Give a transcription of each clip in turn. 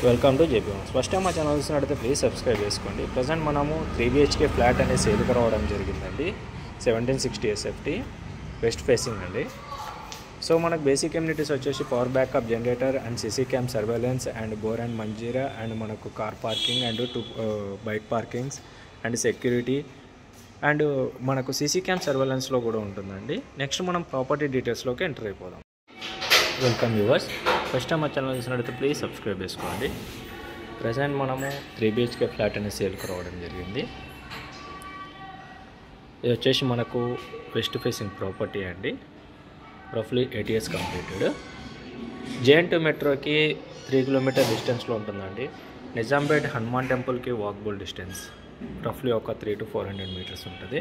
Welcome to JP homes. First time మా channel చూసినట్టయితే please subscribe చేసుకోండి. ప్రజెంట్ మనము 3 BHK ఫ్లాట్ అనేది సేల్కి రావడం జరిగిందండి. 1760 SFT వెస్ట్ ఫేసింగ్ అండి. సో మనకు బేసిక్ ఎమ్యూనిటీస్ వచ్చేసి power backup generator and CC cam surveillance and bore and Manjira and మనకు car parking and 2 bike parkings and security and మనకు సిసి క్యామ్ సర్వేలెన్స్లో కూడా ఉంటుందండి. నెక్స్ట్ మనం ప్రాపర్టీ డీటెయిల్స్లోకి ఎంటర్ అయిపోదాం. Welcome viewers. ఫస్ట్ టైం మా ఛానల్ చూసినట్టయితే ప్లీజ్ సబ్స్క్రైబ్ చేసుకోండి. ప్రజెంట్ మనము 3 BHK ఫ్లాట్ అనేది సేల్కి రావడం జరిగింది. ఇది వచ్చేసి మనకు వెస్ట్ ఫేసింగ్ ప్రాపర్టీ అండి. రఫ్లీ 8 years కంప్లీటెడ్. JN2 మెట్రోకి 3 km డిస్టెన్స్లో ఉంటుందండి. నిజాంపేట్ హనుమాన్ టెంపుల్కి వాకబుల్ డిస్టెన్స్ రఫ్లీ ఒక 300 to 400 meters ఉంటుంది.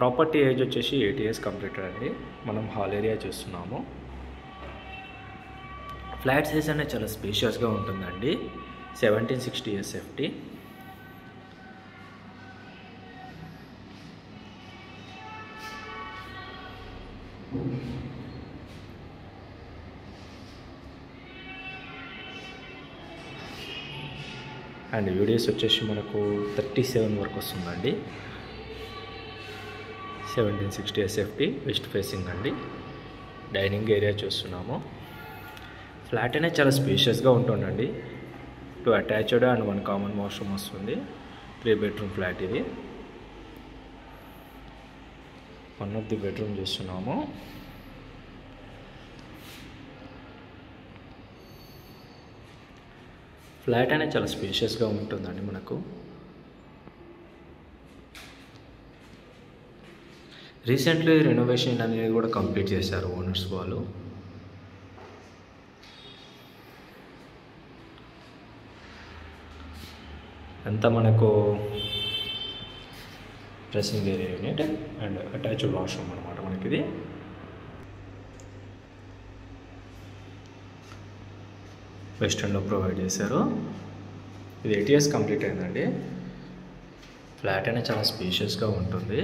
ప్రాపర్టీ ఏజ్ వచ్చేసి 8 years కంప్లీటెడ్ అండి. మనం హాల్ ఏరియా చూస్తున్నాము. ఫ్లాట్ సైజ్ అనేది చాలా స్పేషియస్గా ఉంటుందండి. 1760 SFT. అండ్ యూడిఎస్ వచ్చేసి మనకు 37 వరకు వస్తుందండి. 1760 SFT వెస్ట్ ఫేసింగ్ అండి. డైనింగ్ ఏరియా చూస్తున్నాము. ఫ్లాట్ అనేది చాలా స్పేషియస్గా ఉంటుందండి. 2 అటాచ్డ్ అండ్ 1 కామన్ వాష్రూమ్ వస్తుంది. 3 bedroom ఫ్లాట్ ఇది. వన్ ఆఫ్ ది బెడ్రూమ్ చూస్తున్నాము. ఫ్లాట్ అనేది చాలా స్పేషియస్గా ఉంటుందండి మనకు. రీసెంట్లీ రెనోవేషన్ అనేది కూడా కంప్లీట్ చేశారు ఓనర్స్ వాళ్ళు. అంతా మనకు dressing area unit and attached washroom అనమాట మనకి ఇది. వెస్టర్న్లో ప్రొవైడ్ చేశారు. ఇది 8 years కంప్లీట్ అయిందండి. ఫ్లాట్ అనేది చాలా స్పేషియస్గా ఉంటుంది.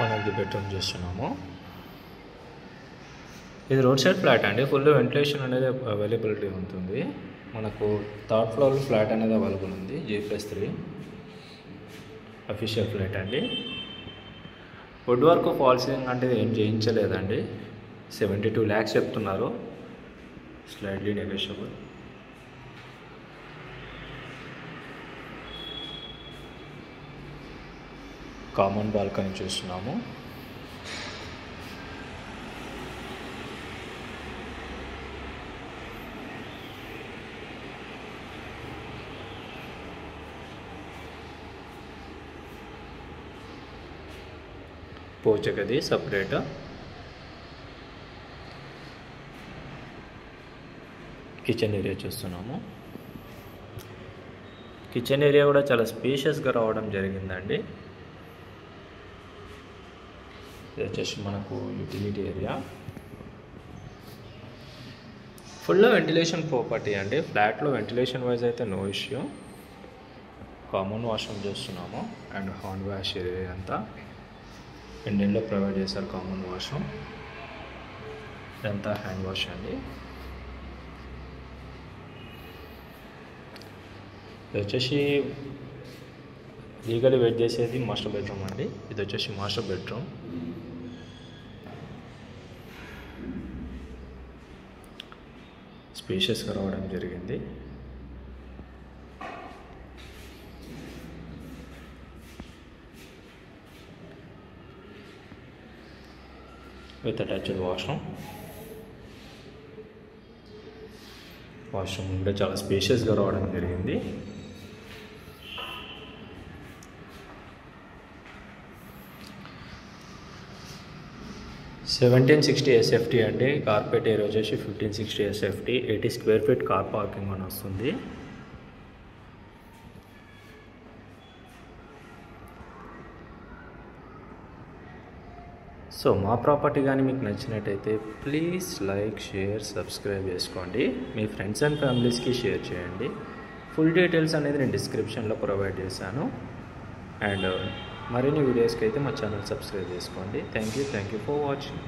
వన్ ఆఫ్ ది బెడ్రూమ్ చూస్తున్నాము. ఇది రోడ్ సైడ్ ఫ్లాట్ అండి. ఫుల్ వెంటిలేషన్ అనేది అవైలబిలిటీ ఉంటుంది. మనకు 3rd floor ఫ్లాట్ అనేది అవైలబుల్ ఉంది. G+3 అఫీషియల్ ఫ్లాట్ అండి. వుడ్ వర్క్ ఫాల్ సీలింగ్ అంటే ఏం చేయించలేదండి. 72 lakhs చెప్తున్నారు. Slightly negotiable. కామన్ బాల్కనీ చూస్తున్నాము. పూజ గది సపరేట్. కిచెన్ ఏరియా చూస్తున్నాము. కిచెన్ ఏరియా కూడా చాలా స్పేషియస్గా రావడం జరిగిందండి. ఇది వచ్చేసి మనకు utility area. Full ventilation property అండి. ఫ్లాట్లో వెంటిలేషన్ వైజ్ అయితే నో ఇష్యూ. కామన్ వాష్రూమ్ చూస్తున్నాము అండ్ హ్యాండ్ వాష్ ఏరియా అంతా ఇండియన్లో ప్రొవైడ్ చేశారు. కామన్ వాష్రూమ్ ఇదంతా హ్యాండ్ వాష్ అండి. ఇది వచ్చేసి లీగల్ వెయిట్ చేసేది మాస్టర్ బెడ్రూమ్ అండి. ఇది వచ్చేసి మాస్టర్ బెడ్రూమ్. స్పేషియస్గా రావడం జరిగింది. With attached washroom. వాష్రూమ్ కూడా చాలా స్పేషియస్గా రావడం జరిగింది. (1760 SFT అండి. కార్పెట్ ఏరియా వచ్చేసి 1560 SFT. 80 square feet car parking అని వస్తుంది. సో మా ప్రాపర్టీ కానీ మీకు నచ్చినట్టయితే ప్లీజ్ లైక్, షేర్, సబ్స్క్రైబ్ చేసుకోండి. మీ ఫ్రెండ్స్ అండ్ ఫ్యామిలీస్కి షేర్ చేయండి. ఫుల్ డీటెయిల్స్ అనేది నేను డిస్క్రిప్షన్లో ప్రొవైడ్ చేశాను. అండ్ మరిన్ని వీడియోస్కి అయితే మా ఛానల్ సబ్స్క్రైబ్ చేసుకోండి. Thank you for watching.